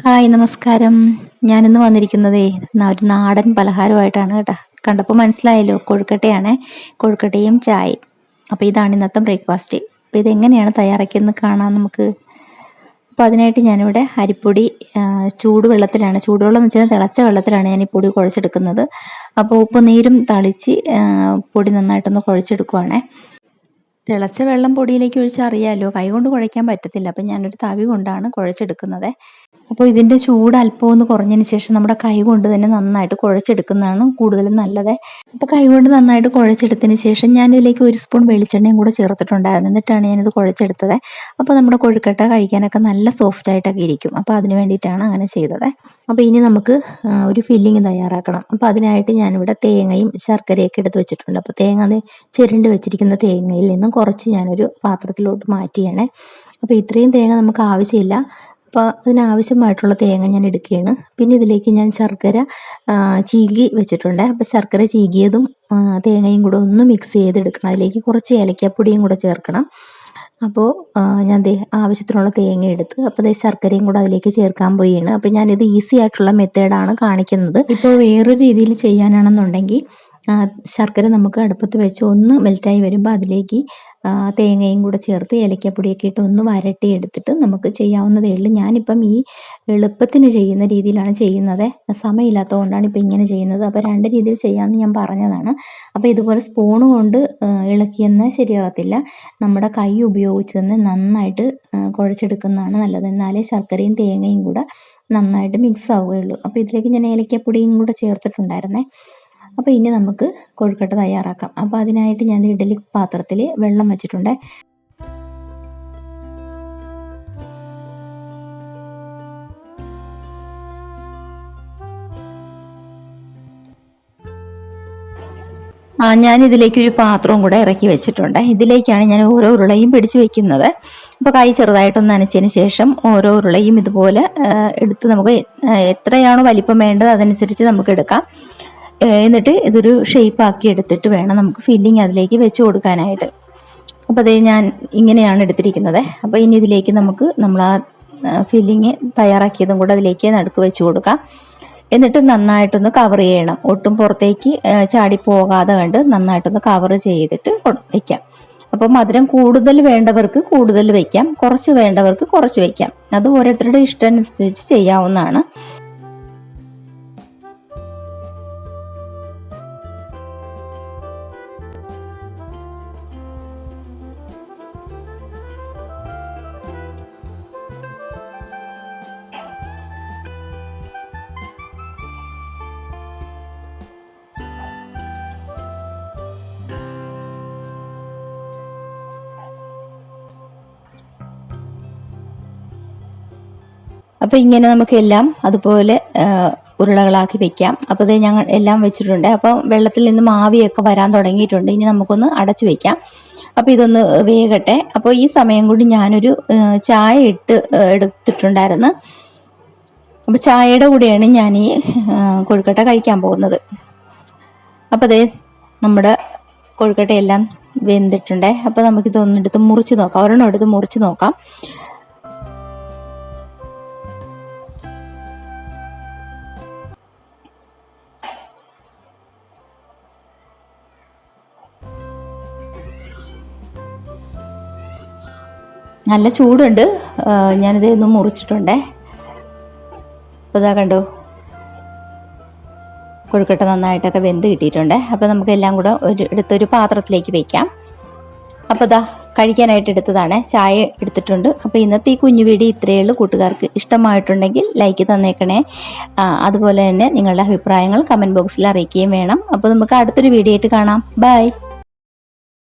Hi നമസ്കാരം. ഞാനിന്ന് വന്നിരിക്കുന്നതേ ഒരു നാടൻ പലഹാരമായിട്ടാണ് കേട്ടോ. കണ്ടപ്പോൾ മനസ്സിലായല്ലോ, കൊഴുക്കട്ടയാണ്. കൊഴുക്കട്ടയും ചായയും. അപ്പോൾ ഇതാണ് ഇന്നത്തെ ബ്രേക്ക്ഫാസ്റ്റ്. അപ്പോൾ ഇതെങ്ങനെയാണ് തയ്യാറാക്കിയെന്ന് കാണാം നമുക്ക്. അപ്പോൾ അതിനായിട്ട് ഞാനിവിടെ അരിപ്പൊടി ചൂടുവെള്ളത്തിലാണ്, ചൂടുവെള്ളം എന്ന് വെച്ചാൽ തിളച്ച വെള്ളത്തിലാണ് ഞാൻ ഈ പൊടി കുഴച്ചെടുക്കുന്നത്. അപ്പോൾ ഉപ്പ് നീരും തളിച്ച് പൊടി നന്നായിട്ടൊന്ന് കുഴച്ചെടുക്കുവാണേ. തിളച്ച വെള്ളം പൊടിയിലേക്ക് ഒഴിച്ച് അറിയാമല്ലോ, കൈകൊണ്ട് കുഴയ്ക്കാൻ പറ്റത്തില്ല. അപ്പം ഞാനൊരു തവി കൊണ്ടാണ് കുഴച്ചെടുക്കുന്നത്. അപ്പോൾ ഇതിൻ്റെ ചൂട് അല്പം ഒന്ന് കുറഞ്ഞതിന് ശേഷം നമ്മുടെ കൈ കൊണ്ട് തന്നെ നന്നായിട്ട് കുഴച്ചെടുക്കുന്നതാണ് കൂടുതലും നല്ലത്. അപ്പോൾ കൈ കൊണ്ട് നന്നായിട്ട് കുഴച്ചെടുത്തതിന് ശേഷം ഞാനിതിലേക്ക് 1 സ്പൂൺ വെളിച്ചെണ്ണയും കൂടെ ചേർത്തിട്ടുണ്ടായിരുന്നു. എന്നിട്ടാണ് ഞാനിത് കുഴച്ചെടുത്തത്. അപ്പോൾ നമ്മുടെ കൊഴുക്കട്ട കഴിക്കാനൊക്കെ നല്ല സോഫ്റ്റ് ആയിട്ടൊക്കെ ഇരിക്കും. അപ്പോൾ അതിന് വേണ്ടിയിട്ടാണ് അങ്ങനെ ചെയ്തത്. അപ്പോൾ ഇനി നമുക്ക് ഒരു ഫില്ലിങ് തയ്യാറാക്കണം. അപ്പോൾ അതിനായിട്ട് ഞാനിവിടെ തേങ്ങയും ശർക്കരയൊക്കെ എടുത്ത് വെച്ചിട്ടുണ്ട്. അപ്പോൾ തേങ്ങ അത് ചിരണ്ടി വെച്ചിരിക്കുന്ന തേങ്ങയിൽ നിന്നും കുറച്ച് ഞാനൊരു പാത്രത്തിലോട്ട് മാറ്റിയാണ്. അപ്പോൾ ഇത്രയും തേങ്ങ നമുക്ക് ആവശ്യമില്ല. അപ്പോൾ അതിനാവശ്യമായിട്ടുള്ള തേങ്ങ ഞാൻ എടുക്കുകയാണ്. പിന്നെ ഇതിലേക്ക് ഞാൻ ശർക്കര ചീകി വെച്ചിട്ടുണ്ട്. അപ്പോൾ ശർക്കര ചീകിയതും തേങ്ങയും കൂടെ ഒന്ന് മിക്സ് ചെയ്തെടുക്കണം. അതിലേക്ക് കുറച്ച് ഏലക്കാപ്പൊടിയും കൂടെ ചേർക്കണം. അപ്പോൾ ഞാൻ ആവശ്യത്തിനുള്ള തേങ്ങ എടുത്ത് അപ്പോൾ ശർക്കരയും കൂടെ അതിലേക്ക് ചേർക്കാൻ പോവുകയാണ്. അപ്പോൾ ഞാനിത് ഈസി ആയിട്ടുള്ള മെത്തേഡാണ് കാണിക്കുന്നത്. ഇപ്പോൾ വേറൊരു രീതിയിൽ ചെയ്യാനാണെന്നുണ്ടെങ്കിൽ ശർക്കര നമുക്ക് അടുപ്പത്ത് വെച്ച് ഒന്ന് മെൽറ്റായി വരുമ്പോൾ അതിലേക്ക് തേങ്ങയും കൂടെ ചേർത്ത് ഏലക്കാപ്പൊടിയൊക്കെ ഇട്ട് ഒന്ന് വരട്ടി എടുത്തിട്ട് നമുക്ക് ചെയ്യാവുന്നതേ ഉള്ളൂ. ഞാനിപ്പം ഈ എളുപ്പത്തിന് ചെയ്യുന്ന രീതിയിലാണ് ചെയ്യുന്നത്. സമയമില്ലാത്തതുകൊണ്ടാണ് ഇപ്പം ഇങ്ങനെ ചെയ്യുന്നത്. അപ്പോൾ 2 രീതിയിൽ ചെയ്യാമെന്ന് ഞാൻ പറഞ്ഞതാണ്. അപ്പോൾ ഇതുപോലെ സ്പൂൺ കൊണ്ട് ഇളക്കിയെന്നാൽ ശരിയാകത്തില്ല. നമ്മുടെ കൈ ഉപയോഗിച്ച് തന്നെ നന്നായിട്ട് കുഴച്ചെടുക്കുന്നതാണ് നല്ലത്. എന്നാലേ ശർക്കരയും തേങ്ങയും കൂടെ നന്നായിട്ട് മിക്സ് ആവുകയുള്ളൂ. അപ്പോൾ ഇതിലേക്ക് ഞാൻ ഏലക്കാപ്പൊടിയും കൂടെ ചേർത്തിട്ടുണ്ടായിരുന്നേ. അപ്പോൾ ഇനി നമുക്ക് കൊഴുക്കട്ട തയ്യാറാക്കാം. അപ്പോൾ അതിനായിട്ട് ഞാൻ ഇഡ്ഡലി പാത്രത്തിൽ വെള്ളം വെച്ചിട്ടുണ്ട്. ഞാൻ ഇതിലേക്കൊരു പാത്രവും കൂടെ ഇറക്കി വെച്ചിട്ടുണ്ട്. ഇതിലേക്കാണ് ഞാൻ ഓരോ ഉരുളയും പിടിച്ചു വെക്കുന്നത്. അപ്പോൾ കൈ ചെറുതായിട്ടൊന്ന് നനച്ചതിന് ശേഷം ഓരോ ഉരുളയും ഇതുപോലെ എടുത്ത് നമുക്ക് എത്രയാണോ വലിപ്പം വേണ്ടത് അതനുസരിച്ച് നമുക്ക് എടുക്കാം. എന്നിട്ട് ഇതൊരു ഷേപ്പാക്കി എടുത്തിട്ട് വേണം നമുക്ക് ഫില്ലിങ് അതിലേക്ക് വെച്ച് കൊടുക്കാനായിട്ട്. അപ്പോൾ അതേ ഞാൻ ഇങ്ങനെയാണ് എടുത്തിരിക്കുന്നത്. അപ്പോൾ ഇനി ഇതിലേക്ക് നമ്മൾ ആ ഫില്ലിങ് തയ്യാറാക്കിയതും കൂടെ അതിലേക്ക് നടുക്ക് വെച്ച് കൊടുക്കാം. എന്നിട്ട് നന്നായിട്ടൊന്ന് കവർ ചെയ്യണം. ഒട്ടും പുറത്തേക്ക് ചാടിപ്പോകാതെ കണ്ട് നന്നായിട്ടൊന്ന് കവർ ചെയ്തിട്ട് വയ്ക്കാം. അപ്പോൾ മധുരം കൂടുതൽ വേണ്ടവർക്ക് കൂടുതൽ വയ്ക്കാം, കുറച്ച് വേണ്ടവർക്ക് കുറച്ച് വയ്ക്കാം. അത് ഓരോരുത്തരുടെ ഇഷ്ടം അനുസരിച്ച് ചെയ്യാവുന്നതാണ്. അപ്പോൾ ഇങ്ങനെ നമുക്ക് എല്ലാം അതുപോലെ ഉരുളകളാക്കി വെക്കാം. അപ്പോൾ ഇത് ഞങ്ങൾ എല്ലാം വെച്ചിട്ടുണ്ട്. അപ്പോൾ വെള്ളത്തിൽ നിന്നും ആവിയൊക്കെ വരാൻ തുടങ്ങിയിട്ടുണ്ട്. ഇനി നമുക്കൊന്ന് അടച്ചു വെക്കാം. അപ്പോൾ ഇതൊന്ന് വേകട്ടെ. അപ്പോൾ ഈ സമയം കൊണ്ട് ഞാനൊരു ചായ എടുത്തിട്ടുണ്ടായിരുന്നു. അപ്പോൾ ചായയുടെ കൂടെയാണ് ഞാൻ ഈ കൊഴുക്കട്ട കഴിക്കാൻ പോകുന്നത്. അപ്പോൾ അതേ നമ്മുടെ കൊഴുക്കട്ടയെല്ലാം വെന്തിട്ടുണ്ട്. അപ്പോൾ നമുക്കിതൊന്നെടുത്ത് മുറിച്ച് നോക്കാം. ഒരെണ്ണം എടുത്ത് മുറിച്ച് നോക്കാം. നല്ല ചൂടുണ്ട്. ഞാനിത് ഒന്ന് മുറിച്ചിട്ടുണ്ടേ. അപ്പോൾ ഇതാ കണ്ടോ, കൊഴുക്കട്ട നന്നായിട്ടൊക്കെ വെന്ത് കിട്ടിയിട്ടുണ്ട്. അപ്പോൾ നമുക്ക് എല്ലാം കൂടെ എടുത്തൊരു പാത്രത്തിലേക്ക് വയ്ക്കാം. അപ്പോൾ ഇതാ കഴിക്കാനായിട്ട് എടുത്തതാണ്. ചായ എടുത്തിട്ടുണ്ട്. അപ്പോൾ ഇന്നത്തെ ഈ കുഞ്ഞു വീഡിയോ ഇത്രയേ ഉള്ളൂ. കൂട്ടുകാർക്ക് ഇഷ്ടമായിട്ടുണ്ടെങ്കിൽ ലൈക്ക് തന്നേക്കണേ. അതുപോലെ തന്നെ നിങ്ങളുടെ അഭിപ്രായങ്ങൾ കമൻറ്റ് ബോക്സിൽ അറിയിക്കുകയും വേണം. അപ്പോൾ നമുക്ക് അടുത്തൊരു വീഡിയോ ആയിട്ട് കാണാം. ബൈ.